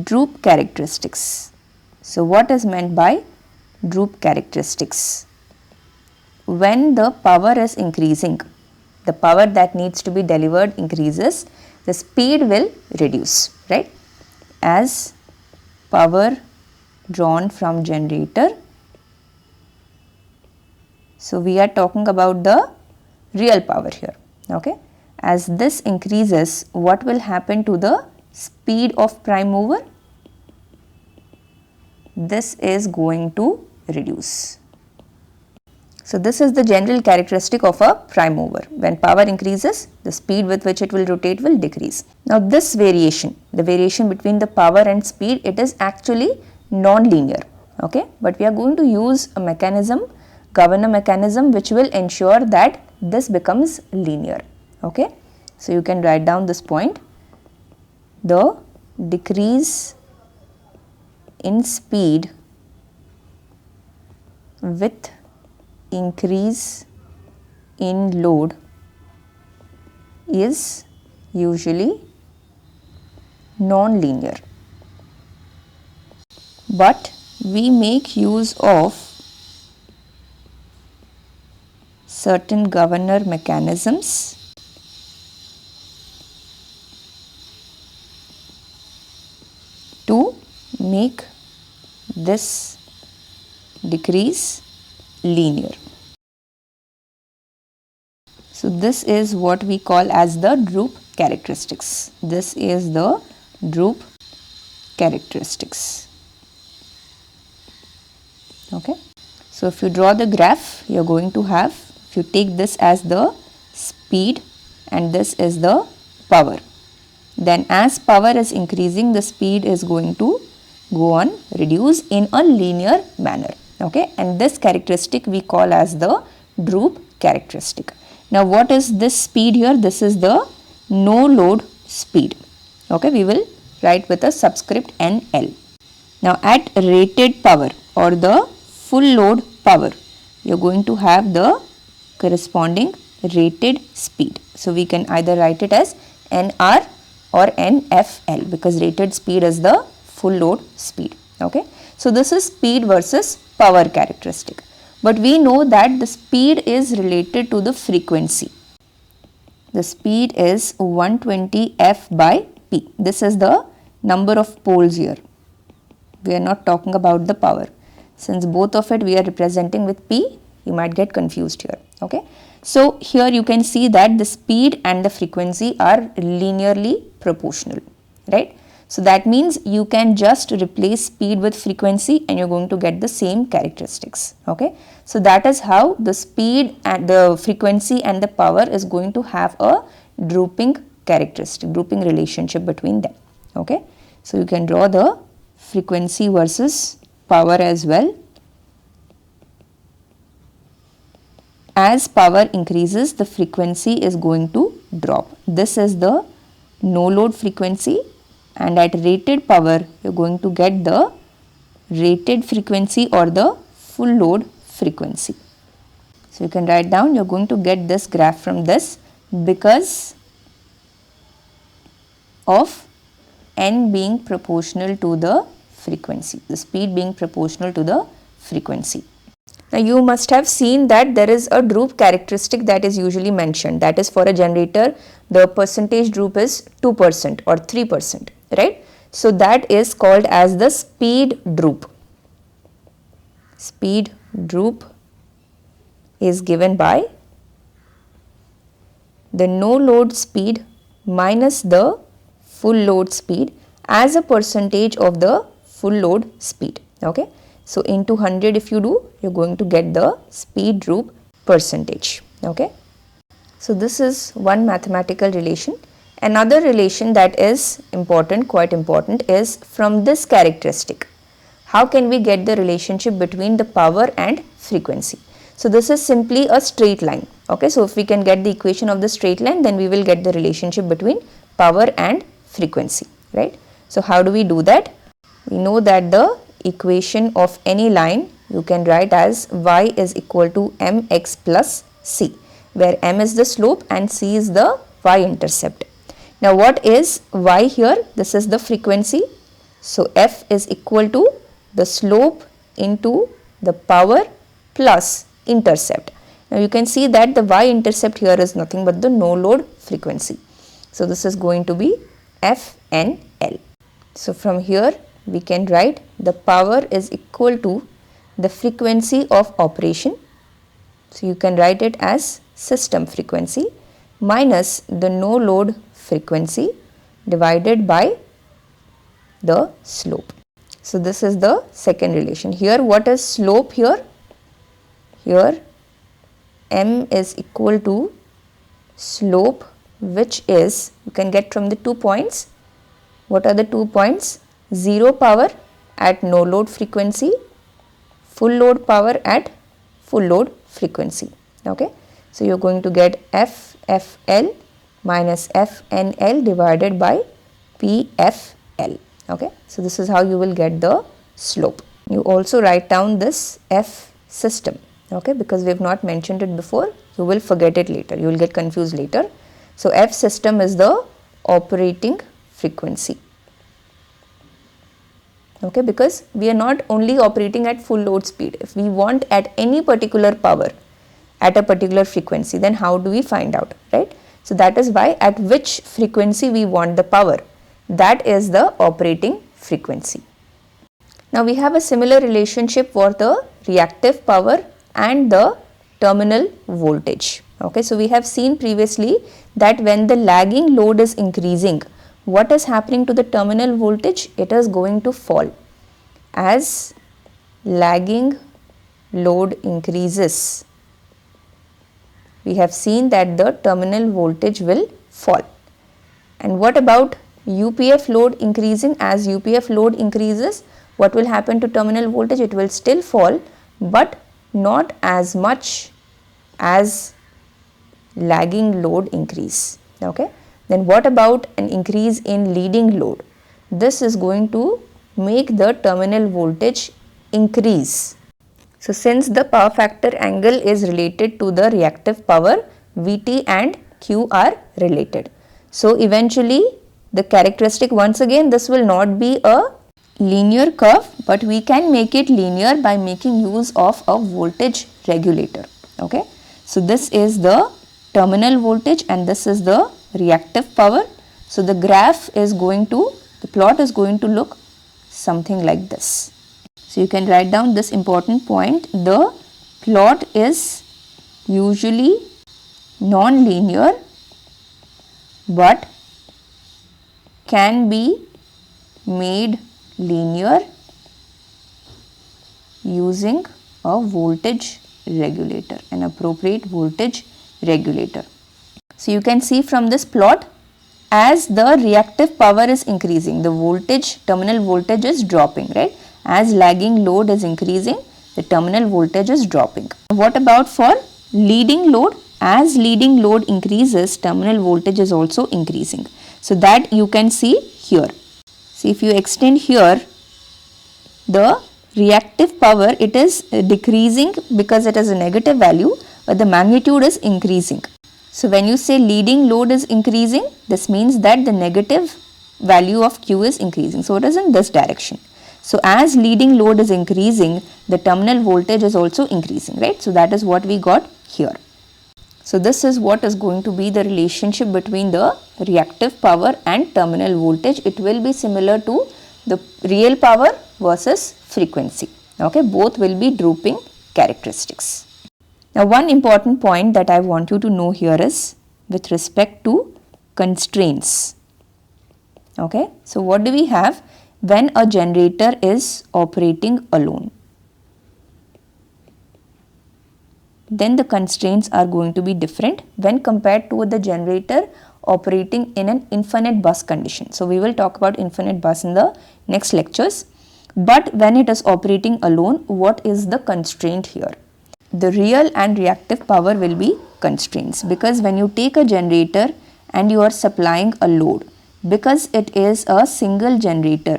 droop characteristics. So what is meant by droop characteristics? When the power is increasing, the power that needs to be delivered increases, the speed will reduce, right? As power drawn from generator. So we are talking about the real power here, okay? As this increases, what will happen to the speed of prime mover? This is going to reduce. So this is the general characteristic of a prime mover. When power increases, the speed with which it will rotate will decrease. Now this variation, the variation between the power and speed, it is actually non-linear, okay? But we are going to use a mechanism, governor mechanism, which will ensure that this becomes linear, okay? So you can write down this point. The decrease in speed with increase in load is usually non-linear, but we make use of certain governor mechanisms to make this decrease linear. So this is what we call as the droop characteristics. This is the droop characteristics. Okay. So if you draw the graph, you are going to have, if you take this as the speed and this is the power, then as power is increasing, the speed is going to go on reduce in a linear manner, okay? And this characteristic we call as the droop characteristic. Now what is this speed here? This is the no load speed, okay? We will write with a subscript NL. Now at rated power or the full load power, you are going to have the corresponding rated speed. So we can either write it as NR or NFL, because rated speed is the full load speed, okay? So this is speed versus power characteristic, but we know that the speed is related to the frequency. The speed is 120 F by P. This is the number of poles here. We are not talking about the power. Since both of it we are representing with P, you might get confused here, okay? So here you can see that the speed and the frequency are linearly proportional, right? So that means you can just replace speed with frequency and you're going to get the same characteristics, okay? So that is how the speed and the frequency and the power is going to have a drooping characteristic, drooping relationship between them, okay? So you can draw the frequency versus power as well. As power increases, the frequency is going to drop. This is the no load frequency, and at rated power you are going to get the rated frequency or the full load frequency. So you can write down, you are going to get this graph from this because of n being proportional to the frequency, the speed being proportional to the frequency. Now you must have seen that there is a droop characteristic that is usually mentioned, that is for a generator the percentage droop is 2% or 3%, right? So that is called as the speed droop. Speed droop is given by the no load speed minus the full load speed as a percentage of the full load speed, okay? So into 100 if you do, you are going to get the speed droop percentage, okay? So this is one mathematical relation. Another relation that is important, quite important, is from this characteristic. How can we get the relationship between the power and frequency? So this is simply a straight line, okay? So if we can get the equation of the straight line, then we will get the relationship between power and frequency, right? So how do we do that? We know that the equation of any line you can write as y is equal to mx plus c, where m is the slope and c is the y-intercept. Now what is y here? This is the frequency So F is equal to the slope into the power plus intercept. Now you can see that the y-intercept here is nothing but the no load frequency. So this is going to be FNL. So from here we can write the power is equal to the frequency of operation. So you can write it as system frequency minus the no load frequency divided by the slope. So this is the second relation. Here what is slope here? Here m is equal to slope, which is you can get from the 2 points. What are the 2 points? 0 power at no load frequency, full load power at full load frequency. Okay. So you are going to get FFL minus FNL divided by PFL. Okay. So this is how you will get the slope. You also write down this F system. Okay, because we have not mentioned it before, you will forget it later, you will get confused later. So F system is the operating frequency. Okay, because we are not only operating at full load speed. If we want at any particular power at a particular frequency, then how do we find out, right? So that is why at which frequency we want the power, that is the operating frequency. Now we have a similar relationship for the reactive power and the terminal voltage. Okay, so we have seen previously that when the lagging load is increasing, what is happening to the terminal voltage? It is going to fall. As lagging load increases, we have seen that the terminal voltage will fall. And what about UPF load increasing? As UPF load increases, what will happen to terminal voltage? It will still fall, but not as much as lagging load increase. Okay. Then what about an increase in leading load? This is going to make the terminal voltage increase. So since the power factor angle is related to the reactive power, Vt and Q are related. So eventually the characteristic, once again, this will not be a linear curve, but we can make it linear by making use of a voltage regulator. Okay. So this is the terminal voltage and this is the reactive power. So the graph is going to, the plot is going to look something like this. So you can write down this important point. The plot is usually non-linear but can be made linear using a voltage regulator, an appropriate voltage regulator. So you can see from this plot, as the reactive power is increasing, the voltage, terminal voltage is dropping, right? As lagging load is increasing, the terminal voltage is dropping. What about for leading load? As leading load increases, terminal voltage is also increasing. So that you can see here. See, if you extend here, the reactive power, it is decreasing because it has a negative value, but the magnitude is increasing. So when you say leading load is increasing, this means that the negative value of Q is increasing. So it is in this direction. So as leading load is increasing, the terminal voltage is also increasing, right? So that is what we got here. So this is what is going to be the relationship between the reactive power and terminal voltage. It will be similar to the real power versus frequency. Okay, both will be drooping characteristics. Now one important point that I want you to know here is with respect to constraints. Okay, so what do we have when a generator is operating alone? Then the constraints are going to be different when compared to the generator operating in an infinite bus condition. So we will talk about infinite bus in the next lectures. But when it is operating alone, what is the constraint here? The real and reactive power will be constraints, because when you take a generator and you are supplying a load, because it is a single generator,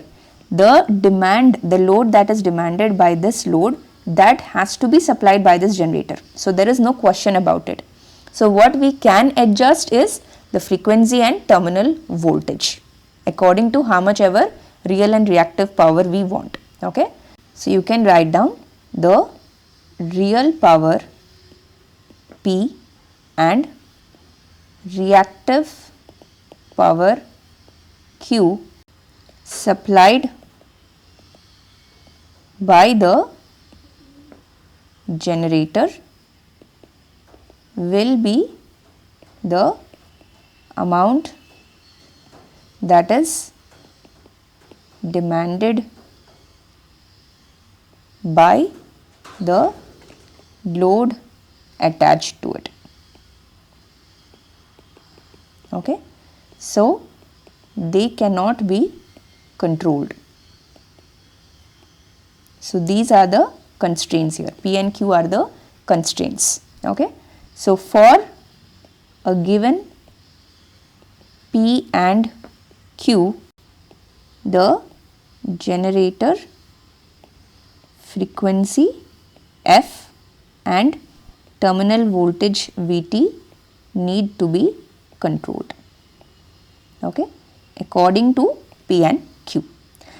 the demand, the load that is demanded by this load, that has to be supplied by this generator. So there is no question about it. So what we can adjust is the frequency and terminal voltage according to how much ever real and reactive power we want. Okay, so you can write down the real power P and reactive power Q supplied by the generator will be the amount that is demanded by the load attached to it. Okay, so they cannot be controlled. So these are the constraints here. P and Q are the constraints. Okay, so for a given P and Q, the generator frequency F and terminal voltage Vt need to be controlled. Okay, according to P and Q.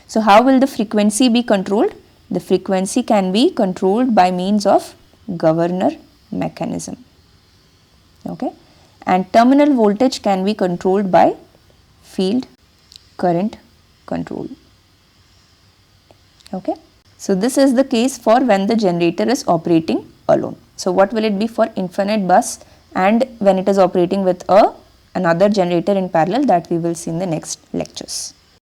So how will the frequency be controlled? The frequency can be controlled by means of governor mechanism. Okay, and terminal voltage can be controlled by field current control. Okay, so this is the case for when the generator is operating alone. So what will it be for infinite bus and when it is operating with another generator in parallel, that we will see in the next lectures.